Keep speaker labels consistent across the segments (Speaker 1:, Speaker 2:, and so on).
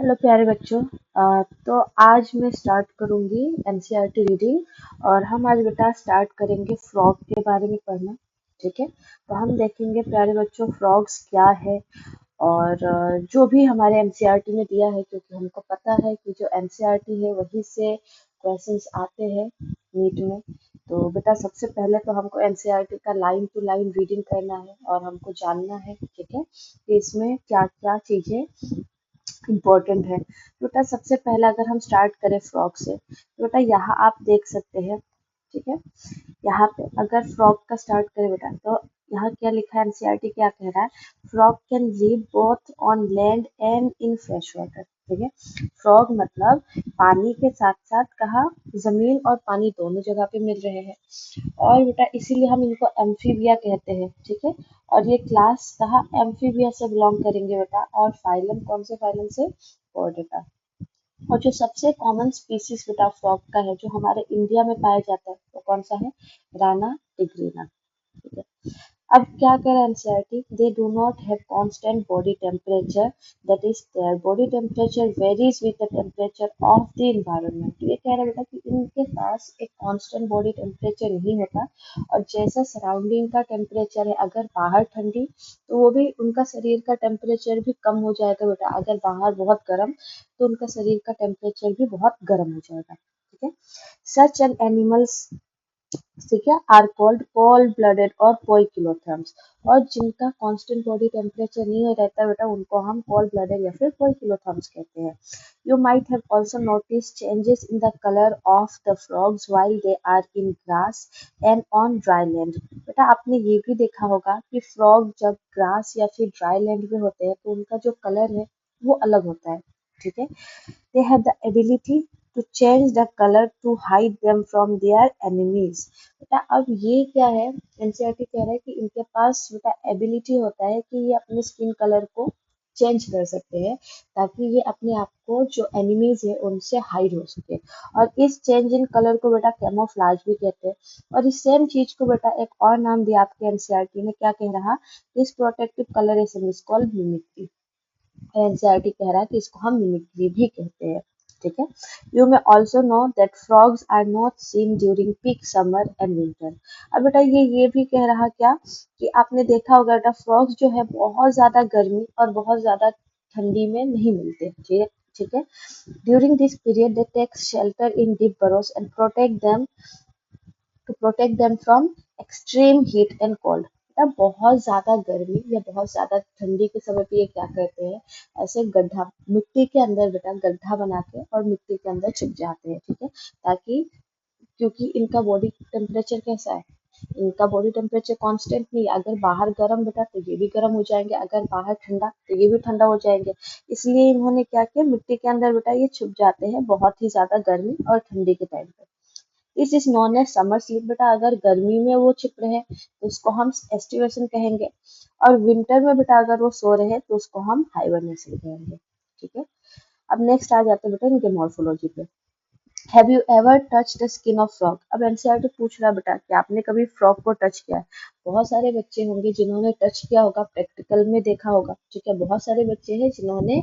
Speaker 1: Hello प्यारे बच्चों। तो आज मैं स्टार्ट करूंगी एनसीईआरटी रीडिंग और हम आज बेटा स्टार्ट करेंगे फ्रॉग के बारे में पढ़ना। ठीक है, तो हम देखेंगे प्यारे बच्चों फ्रॉग्स क्या है और जो भी हमारे एनसीईआरटी में दिया है, क्योंकि हमको पता है कि जो एनसीईआरटी है वही से क्वेश्चंस आते हैं नीट में। तो बेटा सबसे पहले तो हमको एनसीईआरटी का लाइन टू लाइन रीडिंग करना है और हमको जानना है, ठीक है, कि इसमें क्या क्या चीजें इम्पोर्टेंट है। तो बेटा सबसे पहला अगर हम स्टार्ट करें फ्रॉग से, तो बेटा यहाँ आप देख सकते हैं, ठीक है, यहाँ पे अगर फ्रॉग का स्टार्ट करें बेटा, तो यहाँ क्या लिखा है, एनसीईआरटी क्या कह रहा है, frog can live both on land and in fresh water. ठीक है, फ्रॉग मतलब पानी के साथ साथ कहा जमीन और पानी दोनों जगह पे मिल रहे हैं, और बेटा इसीलिए हम इनको एम्फीबिया कहते हैं। ठीक है, और ये क्लास कहा एम्फीबिया से बिलोंग करेंगे बेटा, और फाइलम कौन से फाइलम से, चोरडेटा। और जो सबसे कॉमन स्पीसीज बेटा फ्रॉग का है जो हमारे इंडिया में पाया जाता है वो कौन सा है, राना टिग्रीना। ठीक है, अब क्या कह रहा है NCERT, they do not have constant body temperature, that is their body temperature varies with the temperature of the environment. तो ये कह रहा है बेटा कि इनके पास एक कांस्टेंट बॉडी टेम्परेचर नहीं होता, और जैसा सराउंडिंग का टेम्परेचर है, अगर बाहर ठंडी तो वो भी उनका शरीर का टेम्परेचर भी कम हो जाएगा बेटा, अगर बाहर बहुत गर्म तो उनका शरीर का टेम्परेचर भी बहुत गर्म हो जाएगा। ठीक है, सच एन एनिमल्स, ठीक है, आर कॉल्ड कोल्ड ब्लडेड और पोइकिलोथर्म्स, और जिनका कांस्टेंट बॉडी टेम्परेचर नहीं रहता बेटा उनको हम कोल्ड ब्लडेड या फिर पोइकिलोथर्म्स कहते हैं। You might have also notice changes in the colour of the frogs while they are in grass and on dry land. बेटा आपने ये भी देखा होगा कि फ्रॉग जब ग्रास या फिर ड्राई लैंड में होते हैं तो उनका जो कलर है वो अलग होता है। ठीक है, they have the ability to change the color to hide them from their enemies। बेटा अब ये क्या है, एनसीईआरटी कह रहा है कि इनके पास बेटा एबिलिटी होता है कि ये अपने स्किन कलर को चेंज कर सकते हैं ताकि ये अपने आप को जो एनिमीज है उनसे हाइड हो सके। और इस चेंज इन कलर को बेटा कैमोफ्लाज भी कहते हैं। और इस सेम चीज को बेटा एक और नाम दिया आपके एनसीईआरटी ने, क्या कह रहा, इस protective colouration is called mimicry. NCERT कह रहा है कि इसको हम मिमिक्री भी कहते हैं। ठीक है, you may also know that frogs are not seen during peak summer and winter. अब बेटा ये भी कह रहा क्या कि आपने देखा होगा बेटा फ्रॉग्स जो है बहुत ज्यादा गर्मी और बहुत ज्यादा ठंडी में नहीं मिलते। ठीक है, ठीक है, during this period they take shelter in deep burrows and protect them from extreme heat and cold। तब बहुत ज्यादा गर्मी या बहुत ज्यादा ठंडी के समय पे ये क्या करते हैं, ऐसे गड्ढा मिट्टी के अंदर बेटा गड्ढा बना के और मिट्टी के अंदर छुप जाते हैं। ठीक है, ताकि क्योंकि इनका बॉडी टेम्परेचर कैसा है, इनका बॉडी टेम्परेचर कांस्टेंट नहीं है, अगर बाहर गर्म बेटा तो ये भी गर्म हो जाएंगे, अगर बाहर ठंडा तो ये भी ठंडा हो जाएंगे। इसलिए इन्होंने क्या किया, मिट्टी के अंदर बेटा ये छुप जाते हैं बहुत ही ज्यादा गर्मी और ठंडी के टाइम पे। This is known as summer sleep. बेटा अगर गर्मी में वो छिप रहे हैं तो उसको हम एस्टिवेशन कहेंगे, और विंटर में बेटा अगर वो सो रहे हैं तो उसको हम हाइबरनेशन कहेंगे। ठीक है, अब नेक्स्ट आ जाते हैं बेटा इनके मॉर्फोलॉजी पे। Have you ever touch the skin of frog. अब एनसीईआरटी पूछ रहा बेटा कि आपने कभी फ्रॉग को टच किया है। बहुत सारे बच्चे होंगे जिन्होंने टच किया होगा, प्रैक्टिकल में देखा होगा। ठीक है, बहुत सारे बच्चे हैं जिन्होंने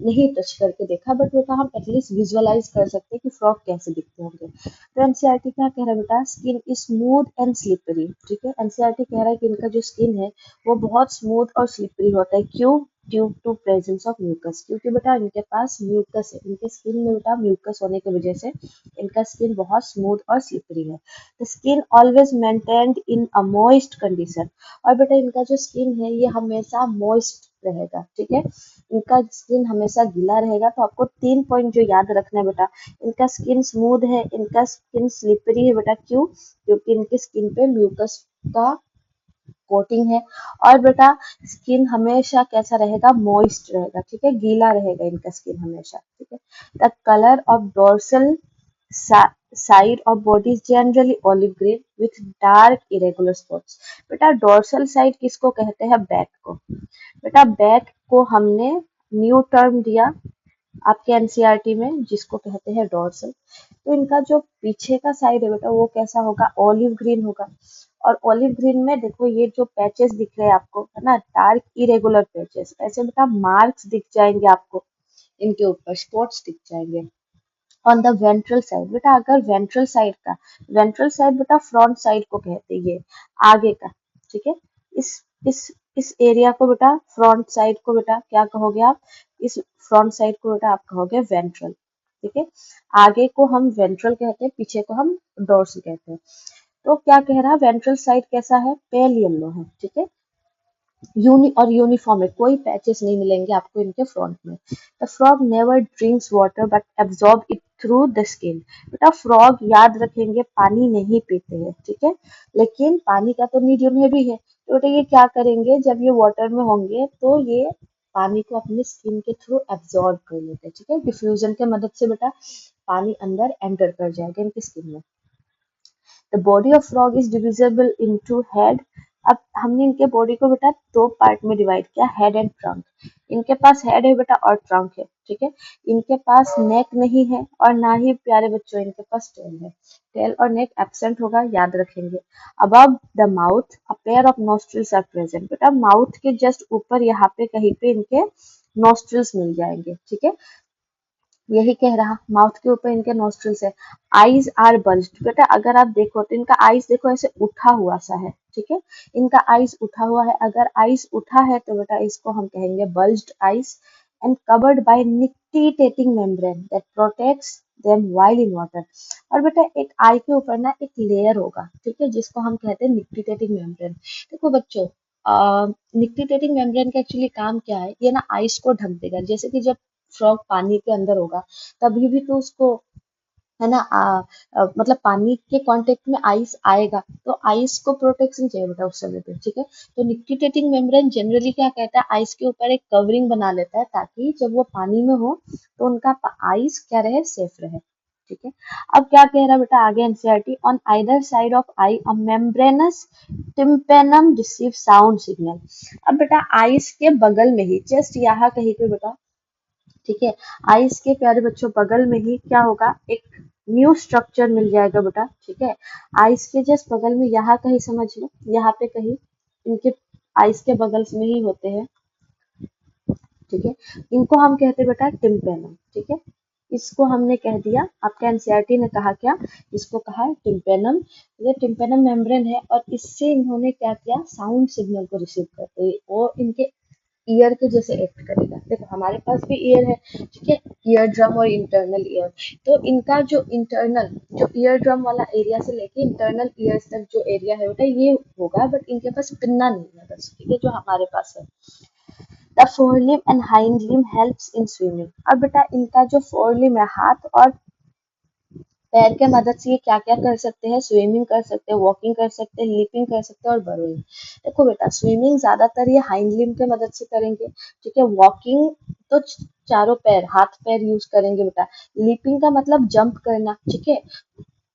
Speaker 1: नहीं टच करके देखा, बट बेटा हम एटलीस्ट विजुअलाइज कर सकते हैं कि फ्रॉग कैसे दिखते होंगे। तो एनसीईआरटी क्या कह रहा है बेटा, skin is smooth and slippery. ठीक है, एनसीईआरटी कह रहा है कि इनका जो स्किन है वो बहुत स्मूथ और स्लिपरी होता है। क्यों, due to presence of mucus, क्योंकि बेटा इनके पास म्यूकस है, इनके स्किन में बेटा म्यूकस होने की वजह से इनका स्किन बहुत स्मूथ और स्लिपरी है। The skin always maintained in a moist condition. और बेटा इनका जो स्किन है ये हमेशा मॉइस्ट रहेगा। ठीक है, इनका स्किन हमेशा गीला रहेगा। तो आपको 3 पॉइंट जो याद रखना है बेटा, इनका स्किन स्मूथ है, इनका स्किन स्लिपरी है बेटा, क्यों, क्योंकि इनकी स्किन पे म्यूकस का कोटिंग है। और बेटा स्किन हमेशा कैसा रहेगा, मॉइस्ट रहेगा। ठीक है, गीला रहेगा इनका स्किन हमेशा। ठीक है, the colour of dorsal side of body is generally olive green with dark irregular spots. बेटा डोर्सल साइड किसको कहते हैं, बैक को। बेटा बैक को हमने न्यू टर्म दिया आपके एनसीईआरटी में जिसको कहते हैं डोर्सल। तो इनका जो पीछे का साइड है बेटा वो कैसा होगा, ऑलिव ग्रीन होगा। और ऑलिव ग्रीन में देखो ये जो पैचेस दिख रहे हैं आपको, है ना, डार्क इरेगुलर पैचेस, ऐसे बेटा मार्क्स दिख जाएंगे आपको। इनके ऊपर स्पॉट्स दिख जाएंगे। ऑन द वेंट्रल साइड, बेटा अगर वेंट्रल साइड का, वेंट्रल साइड बेटा फ्रंट साइड को कहते हैं, ये आगे का, ठीक है। इस इस एरिया को बेटा फ्रंट साइड को बेटा क्या कहोगे आप, इस फ्रंट साइड को बेटा आप कहोगे वेंट्रल, ठीक है। आगे को हम वेंट्रल कहते हैं, पीछे को हम डोर्सल कहते हैं। तो क्या कह रहा है, वेंट्रल साइड कैसा है, पेल येलो है, ठीक है। यूनिफॉर्म है, कोई पैचेस नहीं मिलेंगे आपको इनके फ्रंट में। The frog never drinks water but absorb it through the skin. बेटा फ्रॉग याद रखेंगे पानी नहीं पीते हैं, ठीक है, लेकिन पानी का तो नीड उन्हें भी है। तो बेटा ये क्या करेंगे, जब ये वाटर में होंगे तो ये पानी को अपने स्किन के थ्रू एब्जॉर्ब कर लेते हैं, ठीक है। डिफ्यूजन के मदद से बेटा पानी अंदर एंटर कर जाएगा इनकी स्किन में। The body of frog is divisible into head. अब हमने इनके बॉडी को बेटा दो पार्ट में डिवाइड किया, हेड एंड ट्रंक। इनके पास हेड है बेटा और ट्रंक है, ठीक है। इनके पास नेक नहीं है और ना ही प्यारे बच्चों इनके पास टेल है। टेल और नेक एब्सेंट होगा, याद रखेंगे। Above the mouth a pair of nostrils are present. बेटा माउथ के जस्ट ऊपर यहाँ पे कहीं पे इनके नॉस्ट्रिल्स मिल जाएंगे, ठीक है। यही कह रहा, माउथ के ऊपर इनके नॉस्ट्रिल्स है। Eyes are bulged. बेटा अगर आप देखो तो इनका आईज देखो ऐसे उठा हुआ सा है, ठीक है। इनका आईज उठा हुआ है, अगर आईज उठा है तो बेटा इसको हम कहेंगे bulged eyes. And covered by nictitating membrane that protects them while in water. और बेटा एक आई के ऊपर ना एक लेयर होगा, ठीक है, जिसको हम कहते हैं निक्टिटेटिंग मेम्ब्रेन। देखो बच्चों, निक्टिटेटिंग मेम्ब्रेन का एक्चुअली काम क्या है, ये ना आइस को ढक देगा। जैसे कि जब फ्रॉग पानी के अंदर होगा तभी भी तो उसको, है ना, मतलब पानी के कांटेक्ट में आइस आएगा तो आइस को प्रोटेक्शन चाहिए बेटा उस समय पे, ठीक है। तो निक्टिटेटिंग मेम्ब्रेन जनरली क्या कहता है, आइस के ऊपर एक कवरिंग बना लेता है ताकि जब वो पानी में हो तो उनका आइस क्या रहे, सेफ रहे, ठीक है। अब क्या कह रहा है बेटा आगे NCERT, on either side of I a membranes tympanum receive sound signal. अब बेटा आइस के बगल में ही जस्ट यहाँ कहीं पे बेटा, ठीक है, आइस के प्यारे बच्चों बगल में ही क्या होगा, एक न्यू स्ट्रक्चर मिल जाएगा बेटा, ठीक है। आइस के जस्ट बगल में यहाँ कहीं समझ लो, यहाँ पे कहीं इनके आइस के बगल में ही होते हैं, ठीक है। इनको हम कहते हैं बेटा टिम्पेनम, ठीक है। इसको हमने कह दिया, आपका एनसीईआरटी ने कहा क्या, इसको कहा टिम्पेनम। ये टिम्पेनम मेम्ब्रेन है और इससे इन्होंने क्या किया, साउंड सिग्नल को रिसीव करते हैं और इनके ईयर के जैसे एक्ट करेगा। देखो हमारे पास भी ईयर है, ठीक है, ईयर ड्रम और इंटरनल ईयर। तो इनका जो इंटरनल, जो ईयर ड्रम वाला एरिया से लेके इंटरनल ईयर्स तक जो एरिया है बेटा ये होगा, बट इनके पास पिन्ना नहीं है बस, ठीक है, जो हमारे पास है। The forelimb and hind limb helps in swimming. अब बेटा इनका जो फोरलिम है, हाथ और पैर के मदद से ये क्या क्या कर सकते हैं, स्विमिंग कर सकते हैं, वॉकिंग कर सकते हैं, लीपिंग कर सकते हैं और बरोइंग। देखो बेटा स्विमिंग ज्यादातर ये हाइंड लिम के मदद से करेंगे, ठीक है। वॉकिंग तो चारों पैर, हाथ पैर यूज करेंगे बेटा। लीपिंग का मतलब जंप करना, ठीक है।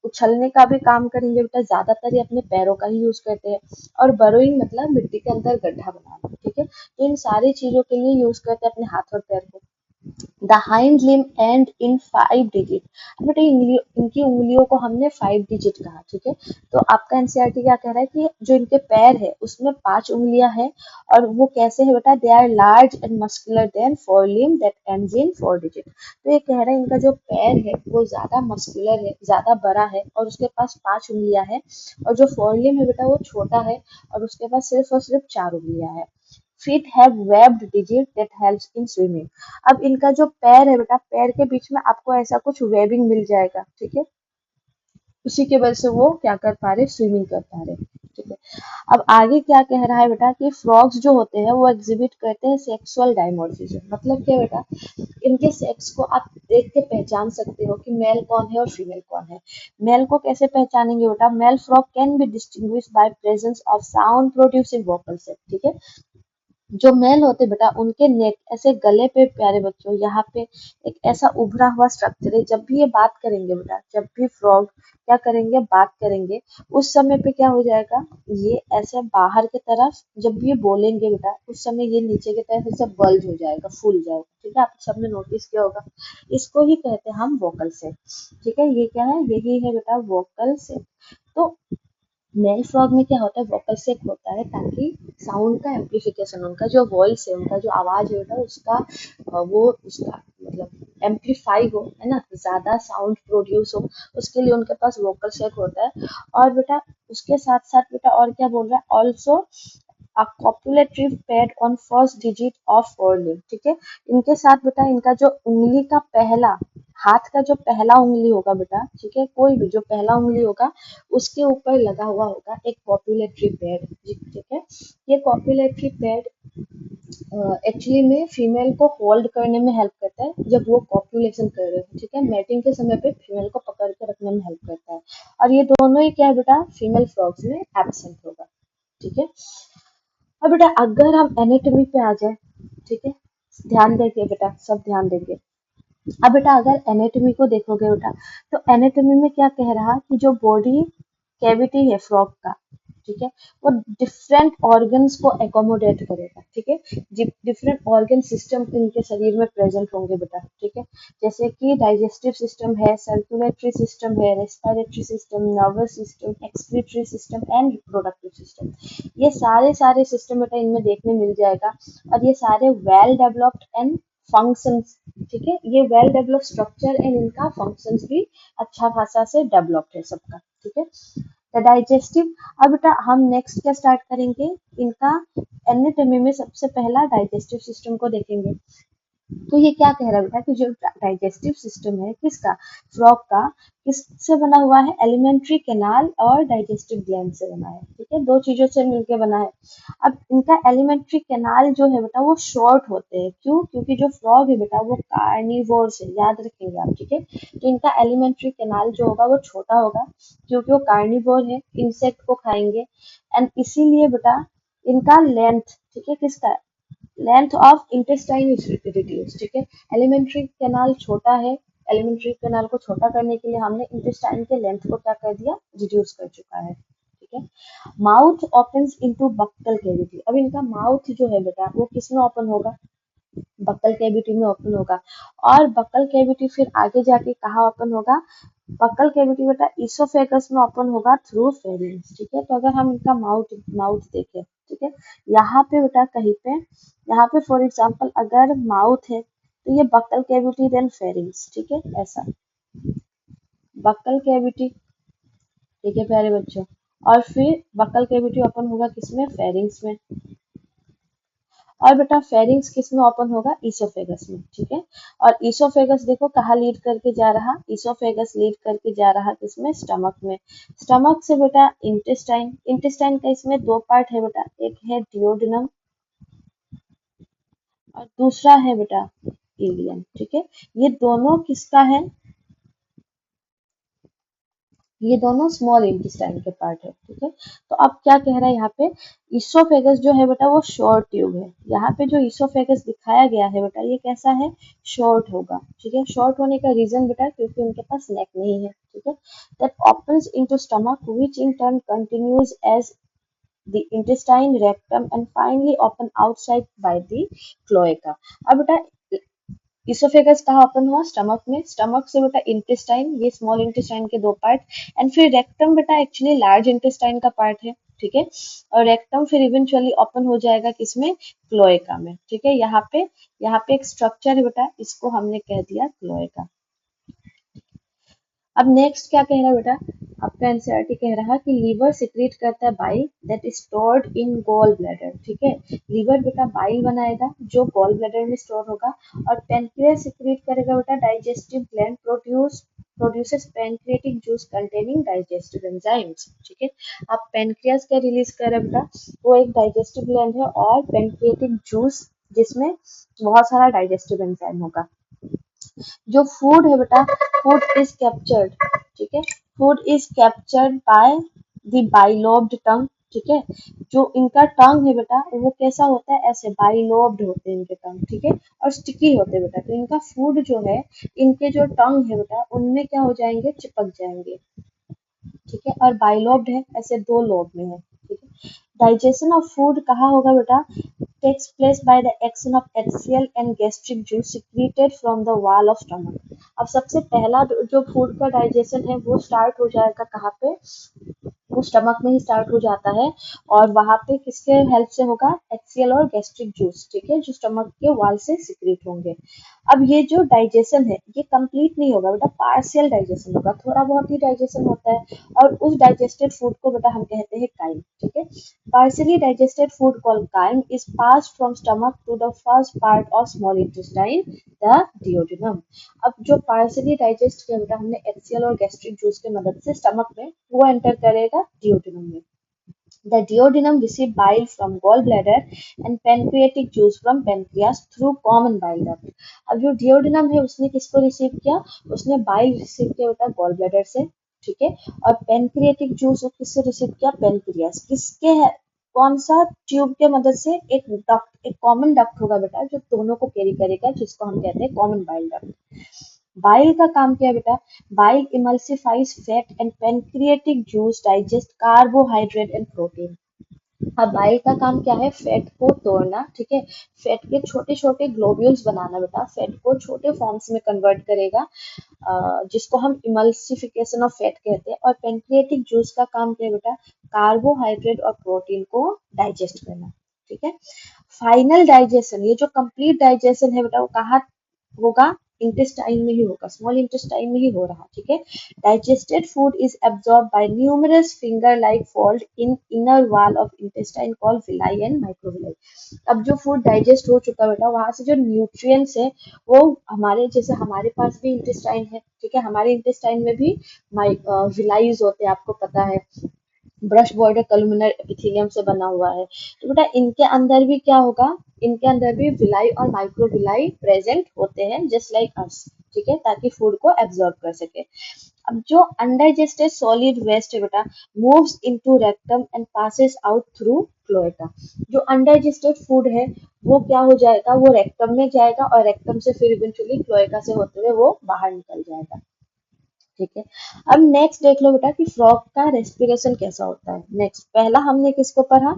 Speaker 1: उछलने का भी काम करेंगे बेटा, ज्यादातर ये अपने पैरों का ही यूज करते हैं। और बरोइंग मतलब मिट्टी के अंदर गड्ढा बनाना, ठीक है। तो इन सारी चीजों के लिए यूज करते हैं अपने हाथ और पैर को। The hind limb and in 5 digit. बेटा इनकी उंगलियों को हमने 5 डिजिट कहा, ठीक है। तो आपका एनसीईआरटी क्या कह रहा है कि जो इनके पैर है उसमें 5 उंगलियां हैं और वो कैसे है बेटा, they are large and muscular then four limb that ends in 4 digit. तो ये कह रहा है इनका जो पैर है वो ज्यादा मस्कुलर है, ज्यादा बड़ा है और उसके पास 5 उंगलियां हैं। और जो फोर लिम है बेटा वो छोटा है और उसके पास सिर्फ और सिर्फ 4 उंगलियां हैं। Feet have webbed digit that helps in swimming. अब इनका जो पैर है बेटा, पैर के बीच में आपको ऐसा कुछ वेबिंग मिल जाएगा, ठीक है। उसी के वजह से वो क्या कर पा रहे, स्विमिंग कर पा रहे, ठीक है। अब आगे क्या कह रहा है बेटा कि फ्रॉग्स जो होते हैं वो एग्जिबिट करते हैं सेक्सुअल डायमॉर्फिज्म। मतलब क्या बेटा, इनके सेक्स को आप देख के पहचान सकते हो कि मेल कौन है और फीमेल कौन है। मेल को कैसे पहचानेंगे बेटा, male frog can be distinguish by presence of sound producing vocal set, ठीक है। जो मेल होते बेटा उनके नेक ऐसे गले पे प्यारे बच्चों यहाँ पे एक ऐसा उभरा हुआ स्ट्रक्चर है। जब भी ये बात करेंगे बेटा, जब भी फ्रॉग क्या करेंगे, बात करेंगे, उस समय पे क्या हो जाएगा, ये ऐसे बाहर की तरफ जब भी ये बोलेंगे बेटा उस समय ये नीचे की तरफ ऐसे बल्ज हो जाएगा, फूल जाएगा, ठीक है। आप सबने नोटिस किया होगा। इसको ही कहते हैं हम वोकल सेट, ठीक है। ये क्या है, यही है बेटा वोकल सेट। तो मेल फ्रॉग में क्या होता है, वोकल सेक होता है ताकि साउंड का एम्पलीफिकेशन, उनका जो वॉइस है, उनका जो आवाज है बेटा, उसका वो उसका मतलब एम्पलीफाई हो, है ना, ज्यादा साउंड प्रोड्यूस हो, उसके लिए उनके पास वोकल सेक होता है। और बेटा उसके साथ साथ बेटा और क्या बोल रहा है, also a copulatory pad on first digit of forelimb, ठीक है। इनके साथ बेटा इनका जो उंगली का पहला, हाथ का जो पहला उंगली होगा बेटा, ठीक है, कोई भी जो पहला उंगली होगा उसके ऊपर लगा हुआ होगा एक कॉपुलेटरी पैड, ठीक है। ये कॉपुलेटरी पैड एक्चुअली में फीमेल को होल्ड करने में हेल्प करता है जब वो कॉपुलेशन कर रहे हो, ठीक है, मैटिंग के समय पे फीमेल को पकड़ के रखने में हेल्प करता है। और ये दोनों ही क्या है बेटा, फीमेल फ्रॉग्स में एब्सेंट होगा, ठीक है। अब बेटा अगर हम एनाटॉमी पे आ जाए, ठीक है, ध्यान देके बेटा, सब ध्यान देके। अब बेटा अगर एनाटॉमी को देखोगे बेटा, तो एनाटॉमी में क्या कह रहा कि जो बॉडी कैविटी है फ्रॉग का, ठीक है, वो डिफरेंट ऑर्गन्स को एकोमोडेट करेगा, ठीक है। डिफरेंट ऑर्गन सिस्टम इनके शरीर में प्रेजेंट होंगे बेटा, ठीक है। जैसे कि डाइजेस्टिव सिस्टम है, सर्कुलेटरी सिस्टम है, respiratory system, nervous system, excretory system and reproductive system. ये सारे सारे सिस्टम बेटा इनमें देखने मिल जाएगा। और ये सारे वेल डेवलप्ड एंड फंक्शंस, ठीक है, ये वेल डेवलप्ड स्ट्रक्चर एंड इनका फंक्शंस भी अच्छा खासा से डेवलप्ड है सबका, ठीक है। The digestive. अब बेटा हम नेक्स्ट क्या स्टार्ट करेंगे, इनका एनाटॉमी में सबसे पहला डाइजेस्टिव सिस्टम को देखेंगे। तो ये क्या कह रहा है बेटा कि जो डाइजेस्टिव सिस्टम है किसका, फ्रॉग का, किससे बना हुआ है, एलिमेंट्री कैनाल और डाइजेस्टिव ग्लैंड से बना है, ठीक है, दो चीजों से मिलकर बना है। अब इनका एलिमेंट्री कैनाल जो है बेटा वो शॉर्ट होते हैं, क्यों, क्योंकि जो फ्रॉग है बेटा वो कार्निवोर्स है, याद रखेंगे आप, ठीक है। तो इनका एलिमेंट्री कैनाल जो होगा वो छोटा होगा, क्योंकि वो कार्निवोर है, इंसेक्ट को खाएंगे। एंड इसीलिए बेटा इनका लेंथ, ठीक है, किसका, length of intestine is reduce, ठीक है। एलिमेंट्री कैनाल छोटा है, एलिमेंट्री कैनाल को छोटा करने के लिए हमने इंटेस्टाइन के लेंथ को क्या कर दिया, रिड्यूस कर चुका है, ठीक है। Mouth opens into buccal cavity. अब इनका माउथ जो है बेटा वो किस में ओपन होगा, बक्कल कैविटी में ओपन होगा। और बक्कल कैविटी फिर आगे जाके कहाँ ओपन होगा, बक्कल कैविटी बेटा इसोफेगस में ओपन होगा थ्रू फेरिंग्स, ठीक है। तो अगर हम इनका माउथ माउथ देखें, ठीक है, यहाँ पे बेटा कहीं पे, यहाँ पे फॉर एग्जांपल अगर माउथ है तो ये बक्कल कैविटी देन फेरिंग्स, ठीक है, ऐसा बक्कल कैविटी, ठीक है प्यारे बच्चों। और फिर बक्कल कैविटी ओपन होगा किसमें, फेरिंग्स में। और बेटा फेरिंग्स किस में ओपन होगा, ईसोफेगस में, ठीक है। और ईसोफेगस देखो कहाँ लीड करके जा रहा, ईसोफेगस लीड करके जा रहा किसमें, स्टमक में। स्टमक से बेटा इंटेस्टाइन, इंटेस्टाइन का इसमें दो पार्ट है बेटा, एक है डिओडिनम और दूसरा है बेटा इलियम, ठीक है। ये दोनों किसका है, ये दोनों स्मॉल इंटेस्टाइन के पार्ट है, ठीक है। तो अब क्या कह रहा है यहाँ पे, ईसोफेगस जो है बेटा वो शॉर्ट ट्यूब है। यहाँ पे जो ईसोफेगस दिखाया गया है बेटा ये कैसा है, शॉर्ट होगा, ठीक है। शॉर्ट होने का रीजन बेटा क्योंकि उनके पास नेक नहीं है, ठीक है। That opens into stomach which in turn continues as the intestine, rectum and finally open outside by the cloaca। अब बेटा इसोफेगस कहाँ ओपन हुआ, स्टमक में, स्टमक से बेटा इंटेस्टाइन, ये स्मॉल इंटेस्टाइन के दो पार्ट, एंड फिर रेक्टम बेटा एक्चुअली लार्ज इंटेस्टाइन का पार्ट है, ठीक है। और रेक्टम फिर इवेंचुअली ओपन हो जाएगा किसमें, क्लोएका में, ठीक है। यहाँ पे एक स्ट्रक्चर है बेटा, इसको हमने कह दिया क्लोएका। अब नेक्स्ट क्या कह रहा है बेटा, आपका एनसीईआरटी कह रहा है कि लीवर सिक्रीट करता है bile that is stored in gall bladder, ठीक है। लीवर बेटा बाइल बनाएगा जो गॉल ब्लैडर में स्टोर होगा। और पेनक्रियास सिक्रीट करेगा बेटा digestive gland produces pancreatic juice containing digestive enzymes, ठीक है। अब पेनक्रियास क्या रिलीज कर रहा है बेटा, वो एक डाइजेस्टिव ग्लैंड है और पैनक्रियाटिक जूस जिसमें बहुत सारा डाइजेस्टिव एंजाइम होगा। जो फूड है बेटा, फूड इज कैप्चर्ड, ठीक है, food is captured by the bilobed tongue, ठीक है। जो इनका टंग है बेटा वो कैसा होता है, ऐसे बाइलोब्ड होते हैं इनके टंग, ठीक है, और स्टिकी होते हैं बेटा। तो इनका फूड जो है, इनके जो टंग है बेटा उनमें क्या हो जाएंगे, चिपक जाएंगे, ठीक है। और बाइलोब्ड है, ऐसे दो लोब में है, ठीक है। डाइजेशन ऑफ फूड कहाँ होगा बेटा, takes place by the action of HCl and gastric juice secreted from the wall of stomach। अब सबसे पहला जो फूड का डाइजेशन है वो स्टार्ट हो जाएगा कहाँ पे, वो स्टमक में ही स्टार्ट हो जाता है और वहां पे किसके हेल्प से होगा, HCl और गैस्ट्रिक जूस, ठीक है, जो स्टमक के वाल से सिक्रेट होंगे। अब ये जो डाइजेशन है ये कंप्लीट नहीं होगा बेटा, पार्शियल डाइजेशन होगा, थोड़ा बहुत ही डाइजेशन होता है और उस डाइजेस्टेड फूड को बेटा हम कहते हैं काइम, ठीक है। Partially digested food called chyme is passed from stomach to the first part of small intestine, the duodenum. अब जो पार्शियली डाइजेस्ट किया बेटा हमने HCl और गैस्ट्रिक जूस की मदद से स्टमक में, वो एंटर करेगा डिओडिनम में। The duodenum receive bile from gallbladder and pancreatic juice from pancreas through common bile duct। अब जो duodenum है उसने किसको रिसीव किया, उसने बाइल रिसीव किया बेटा गॉल ब्लैडर से, ठीक है, और पेनक्रिएटिक जूस किससे रिसीव किया, पेनक्रियास। किसके है, कौन सा ट्यूब के मदद से, एक डक्ट, एक कॉमन डक्ट होगा बेटा जो दोनों को कैरी करेगा, जिसको हम कहते हैं कॉमन बाइल डक्ट। बाइल का काम क्या है बेटा, bile emulsifies fat and pancreatic juice digest carbohydrate and protein. अब बाइल का काम क्या है, फैट को तोड़ना, ठीक है, फैट के छोटे छोटे ग्लोब्यूल्स बनाना बेटा, फैट को छोटे फॉर्म्स में कन्वर्ट करेगा, जिसको हम इमल्सिफिकेशन ऑफ फैट कहते हैं। और पेनक्रिएटिक जूस का काम क्या है बेटा, कार्बोहाइड्रेट और प्रोटीन को डाइजेस्ट करना, ठीक है। फाइनल डाइजेशन, ये जो कंप्लीट डाइजेशन है बेटा वो कहाँ होगा, इंटेस्टाइन में ही होगा, स्मॉल इंटेस्टाइन में ही हो रहा, ठीक है। Digested food is absorb by numerous finger like fold in inner wall of intestine called villi and microvilli. अब जो फूड डाइजेस्ट हो चुका बेटा, वहां से जो न्यूट्रिएंट्स है वो हमारे, जैसे हमारे पास भी इंटेस्टाइन है, ठीक है, हमारे इंटेस्टाइन में भी विलाईज होते हैं, आपको पता है, ब्रश बॉर्डर कल्मिनर एपिथेलियम से बना हुआ है। तो बेटा इनके अंदर भी क्या होगा, इनके अंदर भी विलाई और माइक्रोविलाई प्रेजेंट होते हैं, जस्ट लाइक अस, ठीक है, ताकि फूड को एब्जॉर्ब कर सके। अब जो अनडाइजेस्टेड सॉलिड वेस्ट है बेटा moves into rectum and passes out through cloaca. जो अनडाइजेस्टेड फूड है वो क्या हो जाएगा, वो रेक्टम में जाएगा और रेक्टम से फिर इवेंचुअली क्लोएका से होते हुए वो बाहर निकल जाएगा, ठीक है। अब नेक्स्ट देख लो बेटा कि फ्रॉग का रेस्पिरेशन कैसा होता है। नेक्स्ट पहला हमने किसको पढ़ा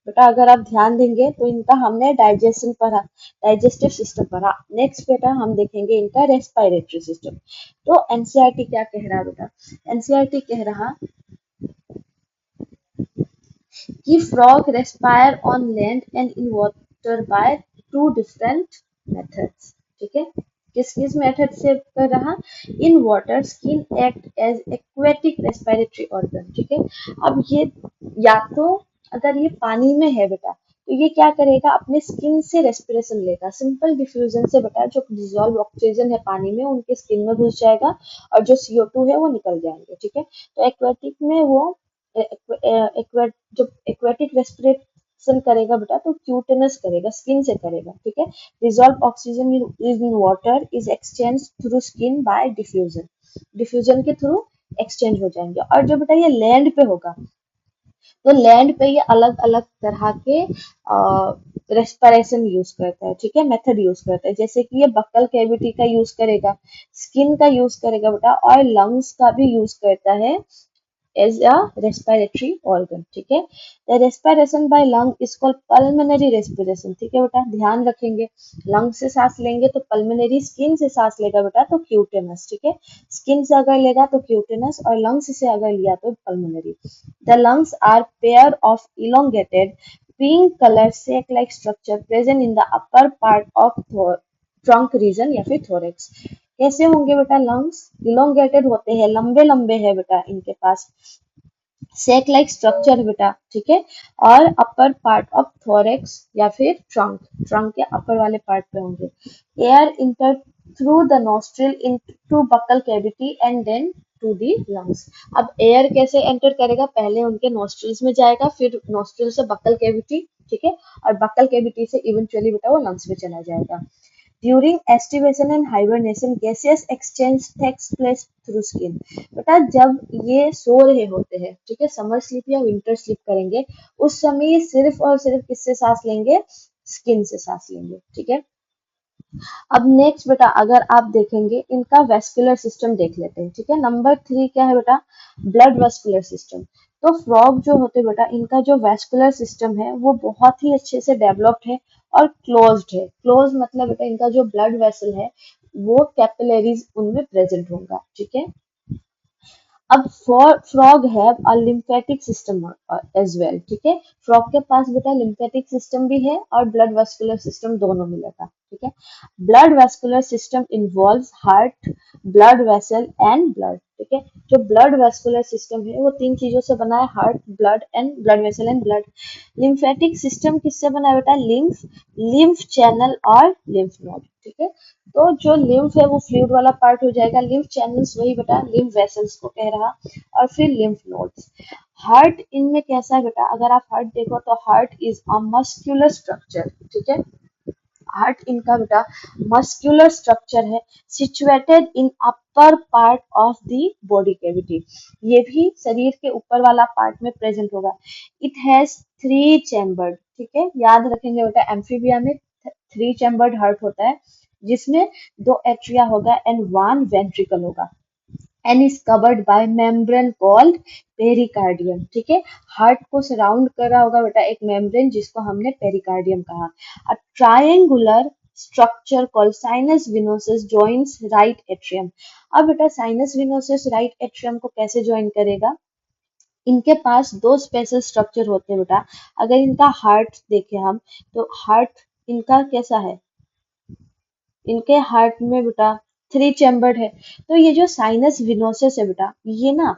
Speaker 1: बेटा, अगर आप ध्यान देंगे तो इनका हमने डाइजेशन पढ़ा, डाइजेस्टिव सिस्टम पढ़ा। नेक्स्ट बेटा हम देखेंगे इनका रेस्पिरेटरी सिस्टम। तो एनसीईआरटी क्या कह रहा बेटा, एनसीईआरटी कह रहा कि frog respire on land and in water by two different methods, ठीक है। किस किस मेथड से कर रहा, in water skin act as aquatic respiratory organ, ठीक है। अब ये या तो अगर ये पानी में है बेटा तो ये क्या करेगा, अपने स्किन से रेस्पिरेशन लेगा, सिंपल डिफ्यूजन से बेटा, जो डिजोल्व ऑक्सीजन है पानी में उनके स्किन में घुस जाएगा और जो CO2 है वो निकल जाएंगे, ठीक है। तो एक्वेटिक में वो जब एक्वेटिक रेस्पिरेशन करेगा बेटा तो क्यूटेनस करेगा, स्किन से करेगा, ठीक है। Dissolve oxygen is in water is exchange through skin bye diffusion, diffusion के थ्रू एक्सचेंज हो जाएंगे। और जो बेटा ये लैंड पे होगा तो लैंड पे ये अलग अलग तरह के रेस्पिरेशन यूज करता है, ठीक है, मेथड यूज करता है। जैसे कि ये बक्कल कैविटी का यूज करेगा, स्किन का यूज करेगा बेटा, और लंग्स का भी यूज करता है as a respiratory organ, ठीक है। The respiration by lung is called pulmonary respiration, ठीक है बेटा, ध्यान रखेंगे, लंग से सांस लेंगे तो पल्मोनरी, स्किन से सांस लेगा बेटा तो क्यूटेनस, ठीक है, स्किन से अगर लेगा तो क्यूटेनस और लंग्स से अगर लिया तो pulmonary. The lungs are pair of elongated pink color sac like structure present in the upper part of trunk region या फिर thorax। कैसे होंगे बेटा, लंग्स इलोंगेटेड होते हैं, लंबे लंबे है बेटा इनके पास, सेक लाइक स्ट्रक्चर बेटा, ठीक है, और अपर पार्ट ऑफ थोरेक्स या फिर ट्रंक, ट्रंक के अपर वाले पार्ट पे होंगे। Air enter through the nostril into buccal cavity and then to the lungs. अब एयर कैसे एंटर करेगा, पहले उनके नोस्ट्रिल्स में जाएगा, फिर नोस्ट्रिल से बक्कल कैविटी, ठीक है, और बक्कल कैविटी से इवेंचुअली बेटा वो लंग्स में चला जाएगा। During estivation and hibernation, gaseous exchange takes place through skin। बेटा जब ये सो रहे होते हैं, ठीक है, समर स्लीप या विंटर स्लीप करेंगे, उस समय ये सिर्फ और सिर्फ किससे सांस लेंगे, स्किन से सांस लेंगे, ठीक है। अब नेक्स्ट बेटा अगर आप देखेंगे इनका वेस्कुलर सिस्टम देख लेते हैं, ठीक है। नंबर 3 क्या है बेटा, ब्लड वेस्कुलर सिस्टम। तो फ्रॉग जो होते हैं बेटा इनका जो वेस्कुलर सिस्टम है वो बहुत ही अच्छे से डेवलप्ड है और क्लोज्ड है। क्लोज मतलब बेटा इनका जो ब्लड वेसल है वो कैपिलरीज उनमें प्रेजेंट होगा, ठीक है। अब frog have a lymphatic system as well, ठीक है। फ्रॉग के पास बेटा लिम्फेटिक सिस्टम भी है और ब्लड वेस्कुलर सिस्टम दोनों मिलेगा, ठीक है। Blood vascular system involves heart, blood vessel and blood, ठीक है। जो ब्लड वेस्कुलर सिस्टम है वो तीन चीजों से बना है, heart, blood and blood vessel and blood. Lymphatic system किससे बना है बेटा, लिम्फ, लिम्फ चैनल और लिम्फ नोड, ठीक है। तो जो लिम्फ है वो फ्लूइड वाला पार्ट हो जाएगा, लिम्फ चैनल्स वही बेटा लिम्फ वेसल्स को कह रहा, और फिर लिम्फ नोड्स। हार्ट इनमें कैसा है बेटा, अगर आप हार्ट देखो तो heart is a muscular structure, ठीक है। हार्ट इनका बेटा मस्क्यूलर स्ट्रक्चर है, situated in upper part of the body cavity, ये भी शरीर के ऊपर वाला पार्ट में प्रेजेंट होगा। इट हैज थ्री चैम्बर्ड, ठीक है, याद रखेंगे बेटा, एम्फीबिया में थ्री चैम्बर्ड हार्ट होता है, जिसमें दो एट्रिया होगा एंड वन वेंट्रिकल होगा, and is covered by membrane called pericardium, ठीक है। हार्ट को सराउंड कर रहा होगा बेटा एक मेम्ब्रेन जिसको हमने पेरिकार्डियम कहा। A triangular structure called sinus venosus joins right atrium. अब बेटा साइनस विनोसस राइट एट्रियम को कैसे ज्वाइन करेगा, इनके पास दो स्पेशल स्ट्रक्चर होते हैं बेटा। अगर इनका हार्ट देखें हम, तो हार्ट इनका कैसा है, इनके हार्ट में बेटा थ्री चैम्बर्ड है। तो ये जो साइनस विनोसस है बेटा, ये ना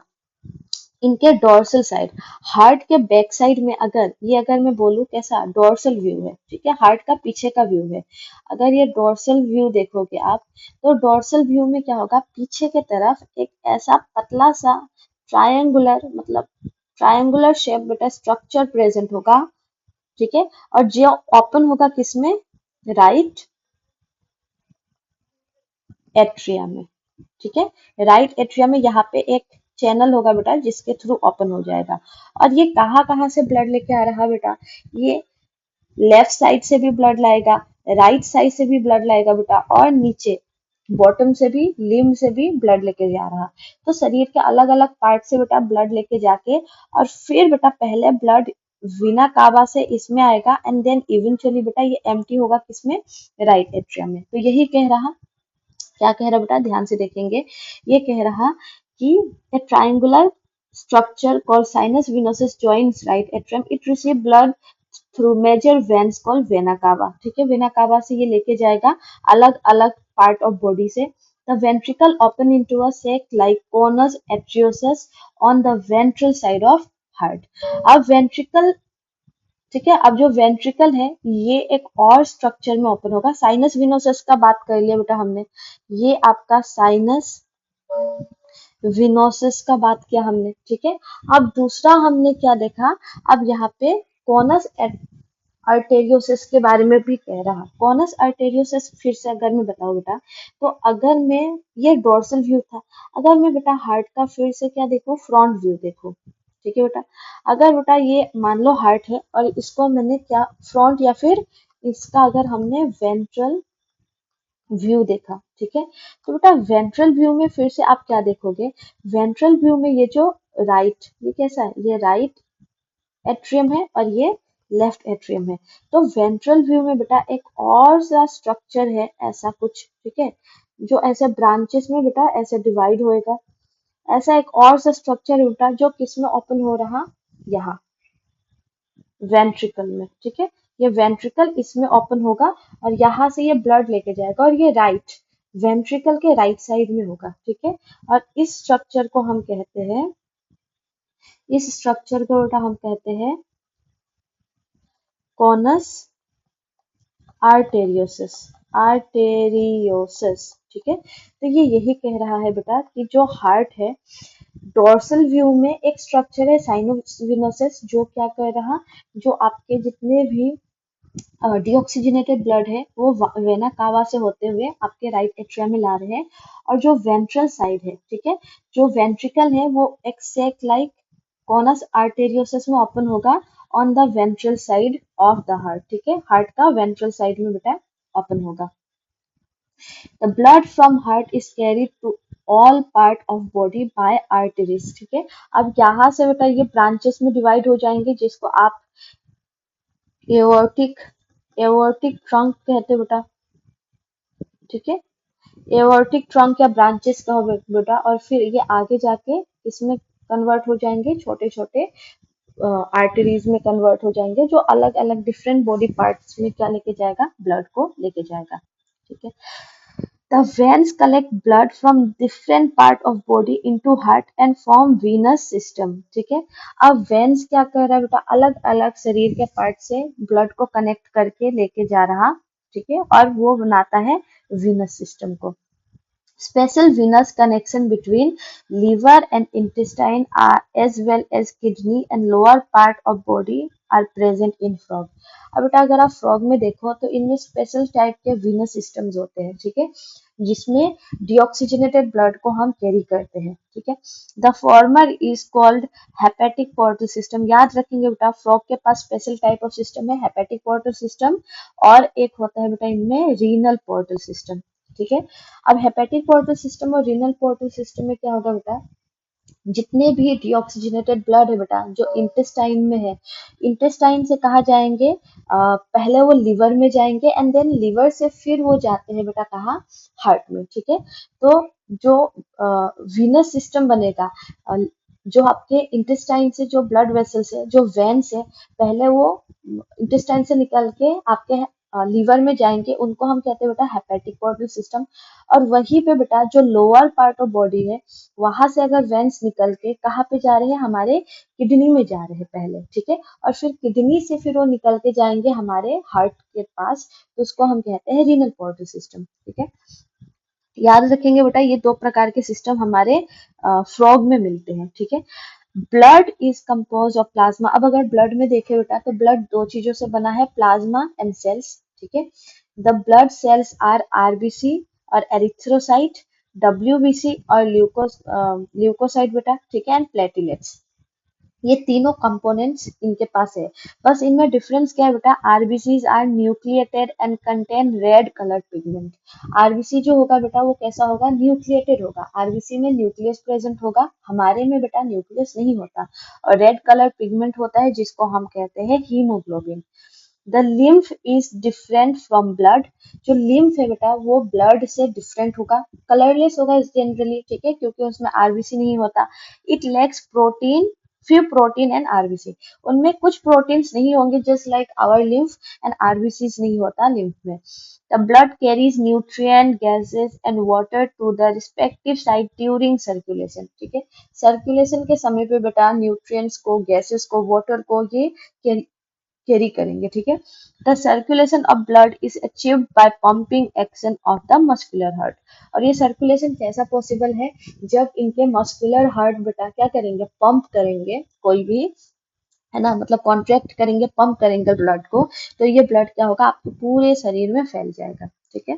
Speaker 1: इनके डोर्सल साइड, हार्ट के बैक साइड में, अगर मैं बोलूँ कैसा डोर्सल व्यू है, ठीक है, हार्ट का पीछे का व्यू है। अगर ये डोर्सल व्यू देखोगे आप, तो डोर्सल व्यू में क्या होगा, पीछे के तरफ एक ऐसा पतला सा ट्रायंगुलर, मतलब ट्रायंगुलर शेप बेटा स्ट्रक्चर प्रेजेंट होगा, ठीक है। और जो ओपन होगा किसमें, राइट एट्रिया में, ठीक है। राइट एट्रिया में यहाँ पे एक चैनल होगा बेटा जिसके थ्रू ओपन हो जाएगा। और ये कहाँ कहाँ से ब्लड लेके आ रहा बेटा, ये लेफ्ट साइड से भी ब्लड लाएगा, राइट साइड से भी ब्लड लाएगा बेटा, और नीचे बॉटम से भी, लिम्ब से भी ब्लड लेके जा रहा। तो शरीर के अलग अलग पार्ट से बेटा ब्लड लेके जाके, और फिर बेटा पहले ब्लड वीना कावा से इसमें आएगा, एंड देन इवेंचुअली बेटा ये एम्प्टी होगा किसमें, राइट एट्रियम में। तो यही कह रहा, क्या कह रहा बेटा, ध्यान से देखेंगे, ये कह रहा कि a triangular structure called sinus venosus joins right atrium, it receive blood through major veins called vena cava, ठीक है। वेना कावा से ये लेके जाएगा अलग अलग पार्ट ऑफ बॉडी से। The ventricle open into a sac like conus arteriosus on the ventral side of heart। अब वेंट्रिकल, ठीक है, अब जो वेंट्रिकल है ये एक और स्ट्रक्चर में ओपन होगा। साइनस विनोसस का बात कर लिया बेटा हमने, ये आपका साइनस विनोसस का बात किया हमने, ठीक है। अब दूसरा हमने क्या देखा, अब यहाँ पे कॉनस आर्टेरियोसिस के बारे में भी कह रहा। कॉनस आर्टेरियोसिस फिर से अगर मैं बताऊँ बेटा, तो अगर मैं, ये डोर्सल व्यू था, अगर मैं बेटा हार्ट का फिर से क्या देखो, फ्रंट व्यू देखो, ठीक है बेटा। अगर बेटा ये मान लो हार्ट है और इसको मैंने क्या फ्रंट, या फिर इसका अगर हमने वेंट्रल व्यू देखा, ठीक है। तो बेटा वेंट्रल व्यू में फिर से आप क्या देखोगे, वेंट्रल व्यू में ये जो राइट, ये कैसा है, ये राइट एट्रियम है और ये लेफ्ट एट्रियम है। तो वेंट्रल व्यू में बेटा एक और सा स्ट्रक्चर है ऐसा कुछ, ठीक है, जो ऐसे ब्रांचेस में बेटा ऐसे डिवाइड होएगा। ऐसा एक और सा स्ट्रक्चर है बेटा जो किसमें ओपन हो रहा, यहाँ वेंट्रिकल में, ठीक है। ये वेंट्रिकल इसमें ओपन होगा और यहाँ से ये ब्लड लेके जाएगा, और ये राइट वेंट्रिकल के राइट साइड में होगा, ठीक है। और इस स्ट्रक्चर को हम कहते हैं, इस स्ट्रक्चर को बेटा हम कहते हैं कॉनस आर्टेरियोसिस, आर्टेरियोसिस, ठीक है। तो ये यही कह रहा है बेटा कि जो हार्ट है, डोर्सल व्यू में एक स्ट्रक्चर है साइनोविनोसिस, जो क्या कर रहा, जो आपके जितने भी डीऑक्सीजनेटेड ब्लड है वो वेना कावा से होते हुए आपके राइट एट्रियम में ला रहे हैं। और जो वेंट्रल साइड है, ठीक है, जो वेंट्रिकल है वो एक सेक लाइक कॉनस आर्टेरियोसिस में ओपन होगा on the ventral side of the heart, ठीक है, हार्ट का वेंट्रल साइड में बेटा ओपन होगा। The blood from heart is carried to all part of body by arteries, ठीक है। अब यहाँ से बेटा ये ब्रांचेस में डिवाइड हो जाएंगे, जिसको आप एओर्टिक, एओर्टिक ट्रंक कहते हैं बेटा, ठीक है। एओर्टिक ट्रंक या ब्रांचेस कहो बेटा, और फिर ये आगे जाके इसमें कन्वर्ट हो जाएंगे, छोटे छोटे आर्टरीज में कन्वर्ट हो जाएंगे, जो अलग अलग डिफरेंट बॉडी पार्ट्स में क्या लेके जाएगा, ब्लड को लेके जाएगा। ठीक है। The veins collect blood from different part of body into heart and form venous system। ठीक है। अब वेन्स क्या कर रहा है बेटा, अलग अलग शरीर के पार्ट से ब्लड को कनेक्ट करके लेके जा रहा, ठीक है, और वो बनाता है वीनस सिस्टम को। Special venous connection between liver and intestine are, as well as kidney and lower part of body are present in frog। अब बेटा अगर आप फ्रॉग में देखो तो इनमें स्पेशल टाइप के विनस सिस्टम्स होते हैं, ठीक है, जिसमें डीऑक्सीजनेटेड ब्लड को हम कैरी करते हैं। ठीक है। The former is called hepatic portal system. याद रखेंगे बेटा, फ्रॉग के पास स्पेशल टाइप ऑफ सिस्टम है हेपेटिक पोर्टल सिस्टम, और एक होता है बेटा इनमें रीनल पोर्टल सिस्टम। ठीक है। अब हेपेटिक पोर्टल सिस्टम और रीनल पोर्टल सिस्टम में क्या होगा बेटा, जितने भी डीऑक्सीजनेटेड ब्लड है बेटा जो इंटेस्टाइन में है, इंटेस्टाइन से कहाँ जाएंगे, पहले वो लिवर में जाएंगे एंड देन लिवर से फिर वो जाते हैं बेटा कहाँ, हार्ट में। ठीक है। तो जो वीनस सिस्टम बनेगा, जो आपके इंटेस्टाइन से जो ब्लड वेसल्स है, जो वेन्स है, पहले वो इंटेस्टाइन से निकल के आपके लीवर में जाएंगे, उनको हम कहते हैं बेटा हेपेटिक पोर्टल सिस्टम। और वहीं पे बेटा जो लोअर पार्ट ऑफ बॉडी है, वहां से अगर वेन्स निकल के कहाँ पे जा रहे हैं, हमारे किडनी में जा रहे हैं पहले। ठीक है। और फिर किडनी से फिर वो निकल के जाएंगे हमारे हार्ट के पास, तो उसको हम कहते हैं रीनल पोर्टल सिस्टम। ठीक है। याद रखेंगे बेटा, ये दो प्रकार के सिस्टम हमारे फ्रॉग में मिलते हैं। ठीक है। Blood is compose of plasma. अब अगर ब्लड में देखें बेटा, तो ब्लड दो चीजों से बना है, प्लाज्मा एंड सेल्स। ठीक है। The blood cells are RBC और एरिथ्रोसाइट, डब्ल्यूबीसी और ल्यूकोसाइट बेटा। ठीक है। एंड प्लेटलेट्स, ये तीनों कंपोनेंट्स इनके पास है। बस इनमें डिफरेंस क्या है बेटा, RBCs are nucleated and contain red coloured pigment. RBC जो होगा बेटा वो कैसा होगा, न्यूक्लिएटेड होगा, आरबीसी में न्यूक्लियस प्रेजेंट होगा, हमारे में बेटा न्यूक्लियस नहीं होता, और रेड कलर पिगमेंट होता है जिसको हम कहते हैं haemoglobin. The lymph is different from blood. जो लिम्फ है बेटा वो ब्लड से डिफरेंट होगा, कलरलेस होगा जनरली। ठीक है, क्योंकि उसमें आरबीसी नहीं होता। It lacks protein, few protein and RBC, उनमें कुछ प्रोटीन्स नहीं होंगे, just like our lymph, and RBCs नहीं होता लिम्फ में। The blood carries nutrient, gases and water to the respective site during circulation. ठीक है। सर्कुलेशन के समय पे बेटा न्यूट्रिएंट्स को, गैसेस को, वाटर को ये कैरी करेंगे। ठीक है। The circulation of blood is achieved by pumping action of the muscular heart. और ये सर्कुलेशन कैसा पॉसिबल है, जब इनके मस्कुलर हार्ट बेटा क्या करेंगे, पंप करेंगे, कोई भी है ना, मतलब कॉन्ट्रैक्ट करेंगे, पंप करेंगे ब्लड को, तो ये ब्लड क्या होगा, आपके पूरे शरीर में फैल जाएगा। ठीक है।